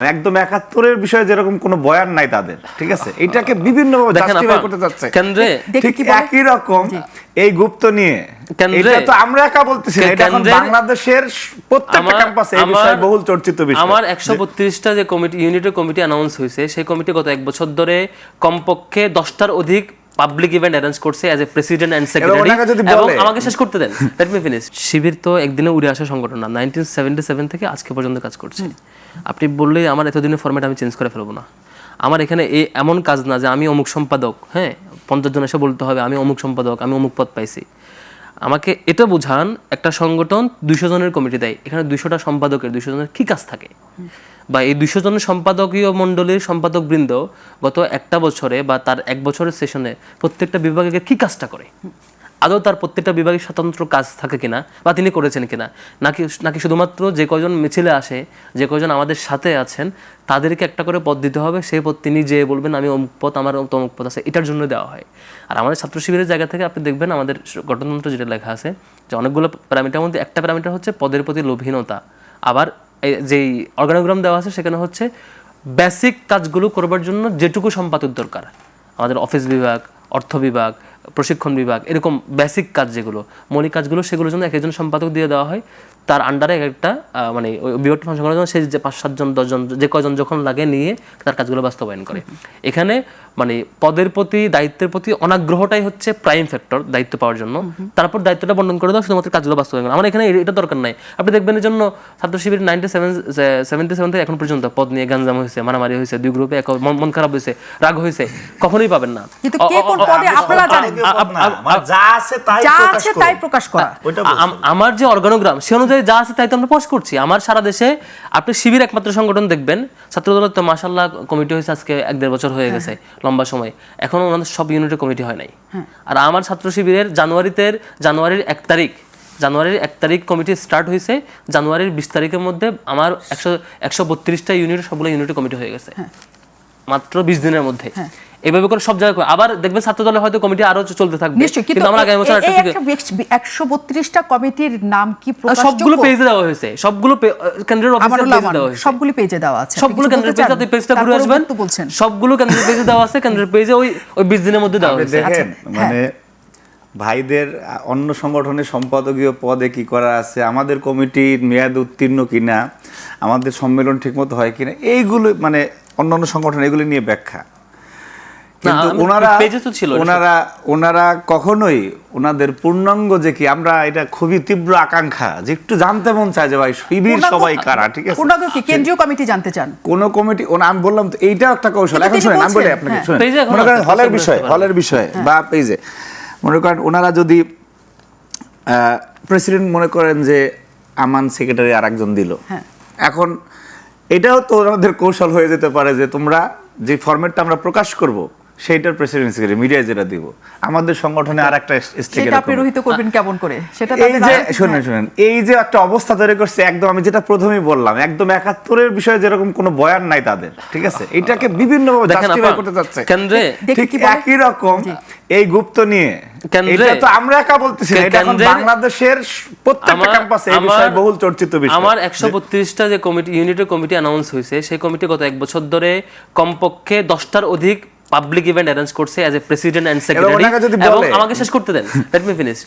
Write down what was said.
একদম ৭১-এর বিষয়ে যেরকম কোনো বয়ান নাই তাদের, ঠিক আছে, এটাকে বিভিন্নভাবে জাস্টিফাই করতে যাচ্ছে কেন্দ্রে ঠিক একই রকম এই গুপ্ত নিয়ে এটা তো আমরা একা বলতেছি না, এটা এখন বাংলাদেশের প্রত্যেকটা ক্যাম্পাসে এই বিষয়ে বহুল চর্চিত বিষয়। আমার ১৩২টা যে কমিটি ইউনিটের কমিটি অ্যানাউন্স হয়েছে সেই কমিটি গত এক বছর ধরে কমপক্ষে ১০টার অধিক পাবলিক ইভেন্ট অ্যারেঞ্জ করছে as a president and secretary. এবং আমাকে শেষ করতে দেন, লেট মি ফিনিশ। শিবির তো একদিনে উড়ে আসা সংগঠন না, 1977 থেকে আজকে পর্যন্ত কাজ করছে। আপনি বললেই আমার এতদিনের ফরম্যাট আমি চেঞ্জ করে ফেলবো না। আমার এখানে এমন কাজ না যে আমি অমুক সম্পাদক, হ্যাঁ 50 জন এসে বলতে হবে আমি অমুক সম্পাদক, আমি অমুক পদ পাইছি। আমাকে এটা বোঝান, একটা সংগঠন 200 জনের কমিটি দেয়, এখানে 200টা সম্পাদকের 200 জনের কি কাজ থাকে, বা এই 200 জনের সম্পাদকীয় মণ্ডলীর সম্পাদক বৃন্দ গত একটা বছরে বা তার এক বছরের সেশনে প্রত্যেকটা বিভাগের কি কাজটা করে, আদৌ তার প্রত্যেকটা বিভাগের স্বতন্ত্র কাজ থাকে কিনা বা তিনি করেছেন কিনা, নাকি শুধুমাত্র যে কজন মিছিলে আসে, যে কজন আমাদের সাথে আছেন তাদেরকে একটা করে পদ দিতে হবে, সেই পদ তিনি যে বলবেন আমি অমুক পদ, আমার অমুক পদ আছে, এটার জন্য দেওয়া হয়। আর আমাদের ছাত্র শিবিরের জায়গা থেকে আপনি দেখবেন আমাদের গঠনতন্ত্র যেটা লেখা আছে যে অনেকগুলো প্যারামিটার মধ্যে একটা প্যারামিটার হচ্ছে পদের প্রতি লোভহীনতা। আবার যেই অর্গানোগ্রাম দেওয়া আছে সেখানে হচ্ছে বেসিক কাজগুলো করবার জন্য যেটুকু সম্পাদক দরকার, আমাদের অফিস বিভাগ, অর্থ বিভাগ, প্রশিক্ষণ বিভাগ, এরকম বেসিক কাজ যেগুলো মৌলিক কাজগুলো সেগুলোর জন্য একজন সম্পাদক দিয়ে দেওয়া হয়। তার আন্ডারে একটা মানে ওই বিভাগটা ফাংশন করার জন্য সে যে 5-7 জন 10 জন যে কজন যখন লাগে নিয়ে তার কাজগুলো বাস্তবায়ন করে। এখানে মানে পদের প্রতি দায়িত্বের প্রতি অনাগ্রহটাই হচ্ছে প্রাইম ফ্যাক্টর দায়িত্ব পাওয়ার জন্য। তারপর দায়িত্বটা বন্টন করে দাও, শুধুমাত্র কাজগুলো বাস্তবায়ন করা। আমার এখানে এটা দরকার নাই। আপনি দেখবেন এর জন্য ছাত্র শিবির 77 থেকে এখন পর্যন্ত পদ নিয়ে গাঞ্জাম হয়েছে, মারামারি হয়েছে, দুই গ্রুপে মন খারাপ হয়েছে, রাগ হয়েছে, কখনোই পাবেন না। কিন্তু কে কোন পদে আপনারা জানেন, যা আছে তাই প্রকাশ করা। আমার যে অর্গানোগ্রাম সে অনুযায়ী যা আছে তাই তো আমরা প্রকাশ করছি। আমার সারা দেশে আপনি শিবির একমাত্র সংগঠন দেখবেন, ছাত্রদল তো মাশাআল্লাহ কমিটি হয়েছে আজকে 1-1.5 বছর হয়ে গেছে, লম্বা সময়, এখনো ওনাদের সব ইউনিটের কমিটি হয় নাই। আর আমার ছাত্র শিবিরের জানুয়ারির 1 তারিখ কমিটি স্টার্ট হয়েছে, জানুয়ারির 20 তারিখের মধ্যে আমার 132টা ইউনিট সবগুলো ইউনিটের কমিটি হয়ে গেছে মাত্র 20 দিনের মধ্যে। এইভাবে করে সব জায়গায় আবার দেখবেন ছাত্র দলে হয়তো কমিটি আরো চলতে থাকবে, কিন্তু আমরা আগামী বছর 132টা কমিটির নাম কি প্রকাশ সবগুলো পেজে দেওয়া হয়েছে, সবগুলো কেন্দ্রের অফিসে পেজে দেওয়া হয়েছে, সবগুলো পেজে দেওয়া আছে, সবগুলো কেন্দ্রের পেজে আপনি পেজটা ঘুরে আসবেন, সবগুলো কেন্দ্রের পেজে দেওয়া আছে, কেন্দ্রের পেজে ওই 20 দিনের মধ্যে দেওয়া হয়েছে। দেখেন মানে ভাইদের অন্য সংগঠনের সম্পাদকীয় পদে কি করা আছে, আমাদের কমিটির মেয়াদ উত্তীর্ণ কিনা, আমাদের সম্মেলন ঠিকমতো হয় কিনা, এইগুলো মানে অন্যান্য সংগঠন এগুলো নিয়ে ব্যাখ্যা। কিন্তু ওনারা কখনোই ওনাদের পূর্ণাঙ্গ যে কি, আমরা এটা খুবই তীব্র আকাঙ্ক্ষা যে একটু জানতে মন চায় যে ভাই শিবির সবাই কারা, ঠিক আছে, পূর্ণাঙ্গ কি কেন্দ্রীয় কমিটি জানতে চান, কোন কমিটি, আমি বললাম তো এইটাও একটা কৌশল। এখন শুনেন, আমি বলি আপনাকে, শুনেন, মনে করেন হলের বিষয় বা পেজে মনে করেন ওনারা যদি প্রেসিডেন্ট মনে করেন যে আমান সেক্রেটারি আরেকজন দিল, এখন এটাও তো আমাদের কৌশল হয়ে যেতে পারে যে তোমরা যে ফরম্যাটটা আমরা প্রকাশ করব সেইটার প্রেসিডেন্ট সেক্রেটারি মিডিয়ায় যেটা দিব, আমাদের সংগঠনে আরেকটা সেটা আপনি রহিত করবেন কেমন করে, সেটা এই যে শুনেন এই যে একটা অবস্থা তৈরি করছে, একদম আমি যেটা প্রথমেই বললাম, একদম ৭১-এর বিষয়ে যেরকম কোনো বয়ান নাই তাদের, ঠিক আছে, এটাকে বিভিন্নভাবে জাস্টিফাই করতে যাচ্ছে কেন্দ্রে ঠিক একই রকম এই গুপ্ত নিয়ে এটা তো আমরা একা বলতেছি না, এটা এখন বাংলাদেশের প্রত্যেকটা ক্যাম্পাসে এই বিষয়ে বহুল চর্চিত বিষয়। আমার ১৩২টা যে কমিটি ইউনিটের কমিটি অ্যানাউন্স হয়েছে সেই কমিটি গত এক বছর ধরে কমপক্ষে 10টার অধিক পাবলিক ইভেন্ট অ্যারেঞ্জ করছে as a president and secretary. এবং আমাকে শেষ করতে দেন, লেট মি ফিনিশ।